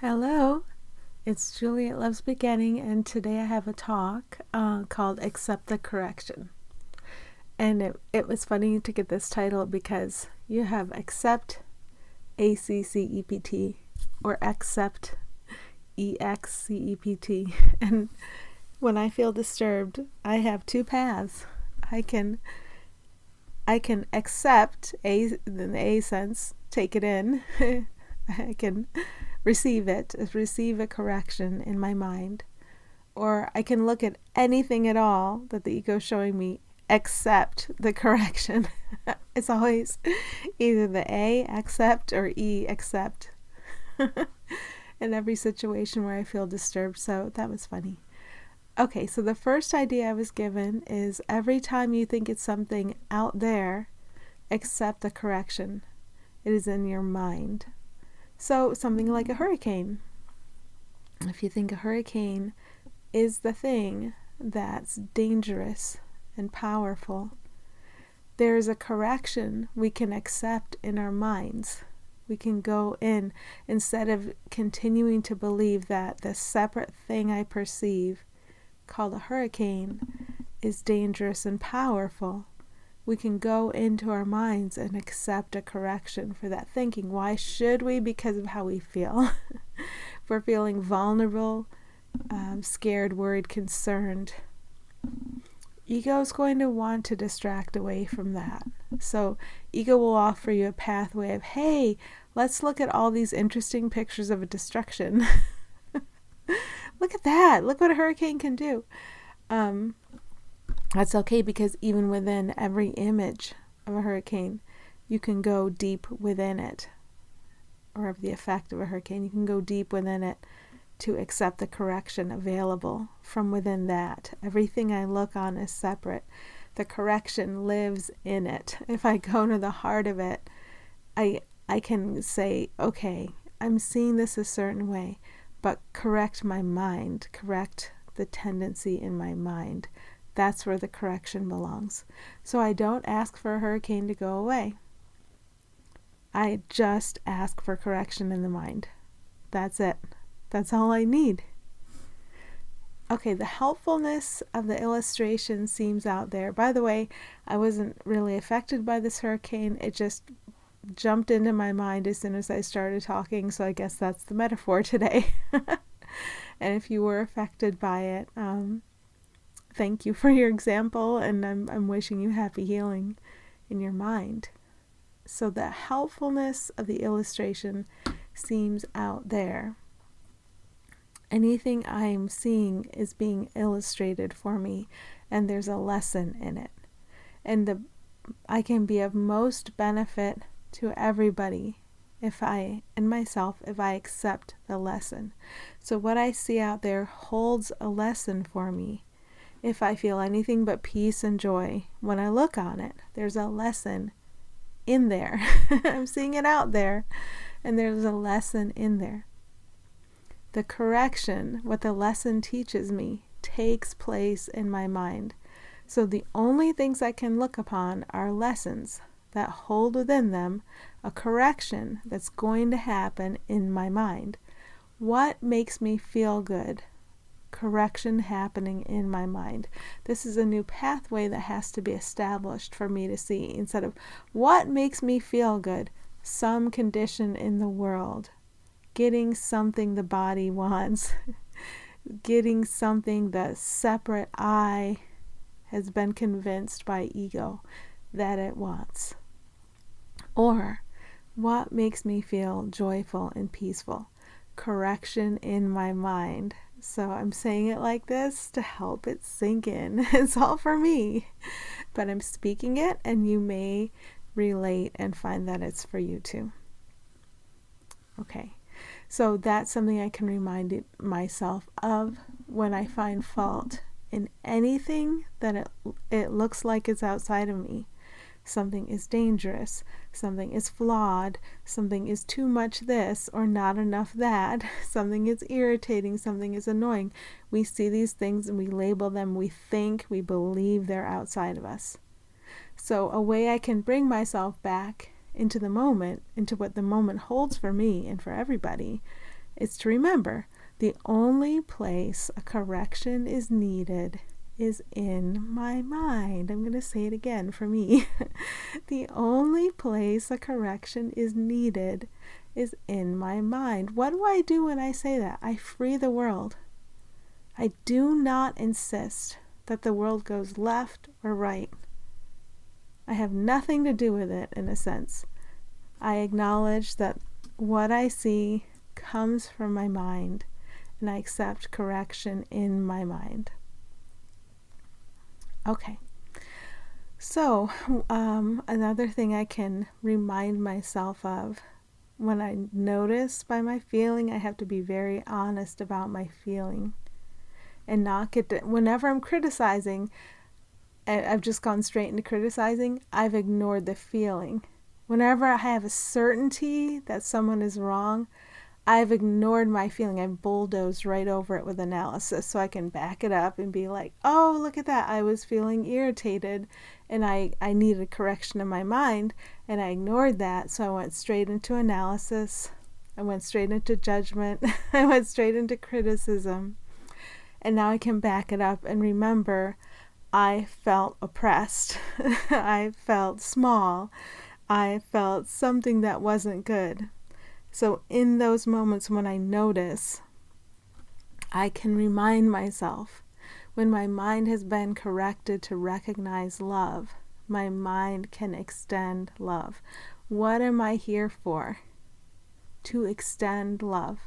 Hello, it's Juliet Loves Beginning, and today I have a talk called Accept the Correction. And it was funny to get this title because you have accept, ACCEPT, or accept, EXCEPT. And when I feel disturbed, I have two paths. I can accept, in the A sense, take it in. I can receive a correction in my mind. Or I can look at anything at all that the ego is showing me, accept the correction. It's always either the A, accept, or E, accept. In every situation where I feel disturbed. So that was funny. Okay, so the first idea I was given is every time you think it's something out there, accept the correction. It is in your mind. So something like a hurricane. If you think a hurricane is the thing that's dangerous and powerful, there's a correction we can accept in our minds. We can go in, instead of continuing to believe that the separate thing I perceive, called a hurricane, is dangerous and powerful. We can go into our minds and accept a correction for that thinking. Why should we? Because of how we feel. If we're feeling vulnerable, scared, worried, concerned, ego is going to want to distract away from that. So ego will offer you a pathway of, hey, let's look at all these interesting pictures of a destruction. Look at that. Look what a hurricane can do. That's okay, because even within every image of a hurricane, you can go deep within it, or of the effect of a hurricane. You can go deep within it to accept the correction available from within that. Everything I look on is separate. The correction lives in it. If I go to the heart of it, I can say, okay, I'm seeing this a certain way, but correct my mind, correct the tendency in my mind. That's where the correction belongs. So I don't ask for a hurricane to go away. I just ask for correction in the mind. That's it. That's all I need. Okay, the helpfulness of the illustration seems out there. By the way, I wasn't really affected by this hurricane. It just jumped into my mind as soon as I started talking, so I guess that's the metaphor today. And if you were affected by it, thank you for your example, and I'm wishing you happy healing in your mind. So the helpfulness of the illustration seems out there. Anything I'm seeing is being illustrated for me, and there's a lesson in it. And I can be of most benefit to everybody if I accept the lesson. So what I see out there holds a lesson for me. If I feel anything but peace and joy when I look on it, there's a lesson in there. I'm seeing it out there, and there's a lesson in there. The correction, what the lesson teaches me, takes place in my mind. So the only things I can look upon are lessons that hold within them a correction that's going to happen in my mind. What makes me feel good? Correction happening in my mind. This is a new pathway that has to be established for me to see, instead of what makes me feel good, some condition in the world, getting something the body wants, getting something the separate I has been convinced by ego that it wants. Or what makes me feel joyful and peaceful? Correction in my mind. So I'm saying it like this to help it sink in. It's all for me, but I'm speaking it, and you may relate and find that it's for you too. Okay, so that's something I can remind myself of when I find fault in anything that it looks like it's outside of me. Something is dangerous, something is flawed, something is too much this or not enough that, something is irritating, something is annoying. We see these things and we label them. We think, we believe they're outside of us. So a way I can bring myself back into the moment, into what the moment holds for me and for everybody, is to remember the only place a correction is needed is in my mind. I'm going to say it again for me. The only place a correction is needed is in my mind. What do I do when I say that? I free the world. I do not insist that the world goes left or right. I have nothing to do with it, in a sense. I acknowledge that what I see comes from my mind, and I accept correction in my mind. Okay. So, another thing I can remind myself of when I notice by my feeling, I have to be very honest about my feeling and not get to, whenever I'm criticizing, and I've just gone straight into criticizing, I've ignored the feeling. Whenever I have a certainty that someone is wrong, I've ignored my feeling. I've bulldozed right over it with analysis so I can back it up and be like, oh, look at that. I was feeling irritated and I needed correction in my mind, and I ignored that. So I went straight into analysis. I went straight into judgment. I went straight into criticism. And now I can back it up and remember I felt oppressed. I felt small. I felt something that wasn't good. So in those moments when I notice, I can remind myself, when my mind has been corrected to recognize love, my mind can extend love. What am I here for? To extend love,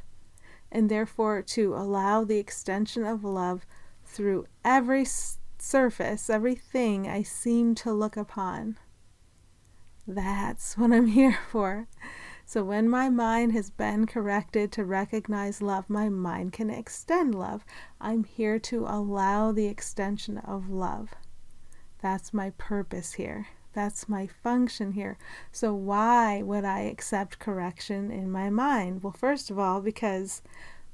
and therefore to allow the extension of love through every surface, everything I seem to look upon. That's what I'm here for. So when my mind has been corrected to recognize love, my mind can extend love. I'm here to allow the extension of love. That's my purpose here. That's my function here. So why would I accept correction in my mind? Well, first of all, because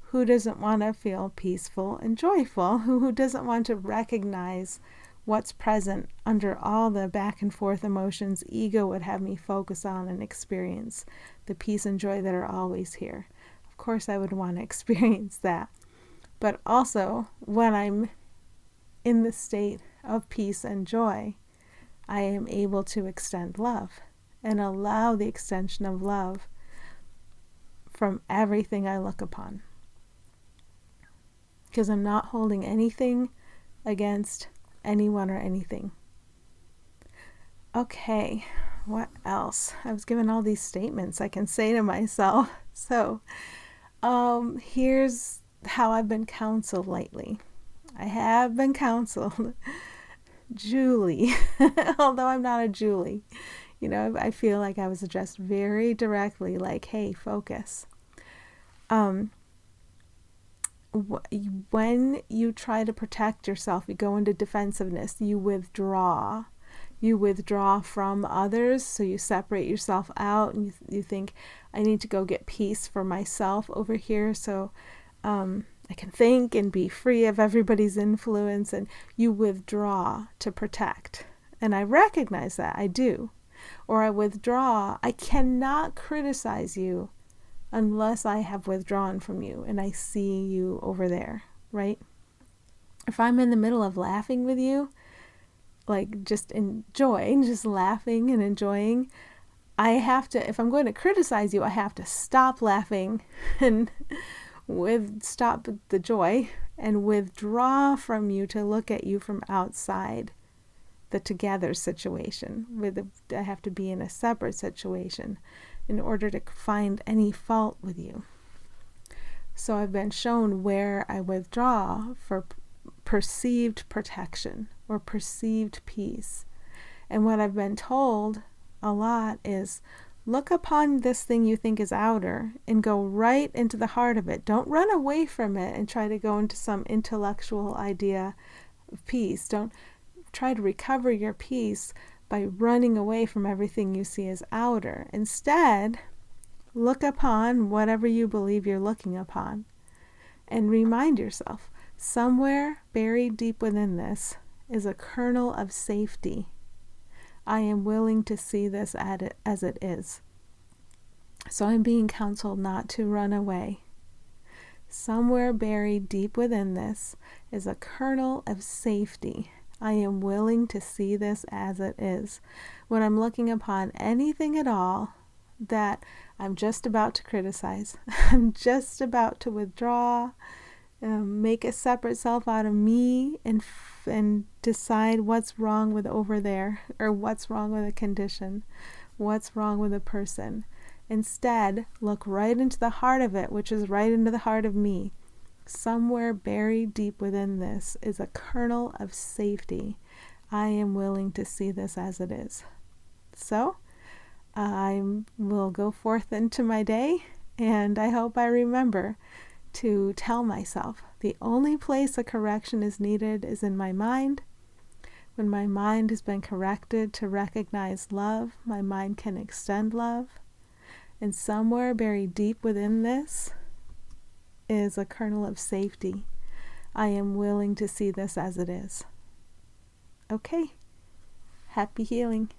who doesn't want to feel peaceful and joyful? Who doesn't want to recognize what's present under all the back and forth emotions ego would have me focus on and experience? The peace and joy that are always here. Of course I would want to experience that. But also, when I'm in the state of peace and joy, I am able to extend love and allow the extension of love from everything I look upon. Because I'm not holding anything against anyone or anything. Okay, what else? I was given all these statements I can say to myself. So, here's how I've been counseled lately. I have been counseled. Julie, although I'm not a Julie, I feel like I was addressed very directly, like, hey, focus. When you try to protect yourself, you go into defensiveness, you withdraw. You withdraw from others, so you separate yourself out, and you think, I need to go get peace for myself over here so I can think and be free of everybody's influence, and you withdraw to protect. And I recognize that, I do. Or I withdraw. I cannot criticize you unless I have withdrawn from you and I see you over there, right? If I'm in the middle of laughing with you, like just enjoying, just laughing and enjoying, I have to, if I'm going to criticize you, I have to stop laughing and stop the joy and withdraw from you to look at you from outside the together situation. I have to be in a separate situation in order to find any fault with you. So I've been shown where I withdraw for perceived protection or perceived peace. And what I've been told a lot is, look upon this thing you think is outer and go right into the heart of it. Don't run away from it and try to go into some intellectual idea of peace. Don't try to recover your peace by running away from everything you see as outer. Instead, look upon whatever you believe you're looking upon and remind yourself, somewhere buried deep within this is a kernel of safety. I am willing to see this as it is. So I'm being counseled not to run away, Somewhere buried deep within this is a kernel of safety. I am willing to see this as it is. When I'm looking upon anything at all that I'm just about to criticize, I'm just about to withdraw, make a separate self out of me, and decide what's wrong with over there, or what's wrong with a condition, what's wrong with a person. Instead, look right into the heart of it, which is right into the heart of me. Somewhere buried deep within this is a kernel of safety. I am willing to see this as it is. So, I will go forth into my day, and I hope I remember to tell myself the only place a correction is needed is in my mind. When my mind has been corrected to recognize love, my mind can extend love. And somewhere buried deep within this is a kernel of safety. I am willing to see this as it is. Okay. Happy healing.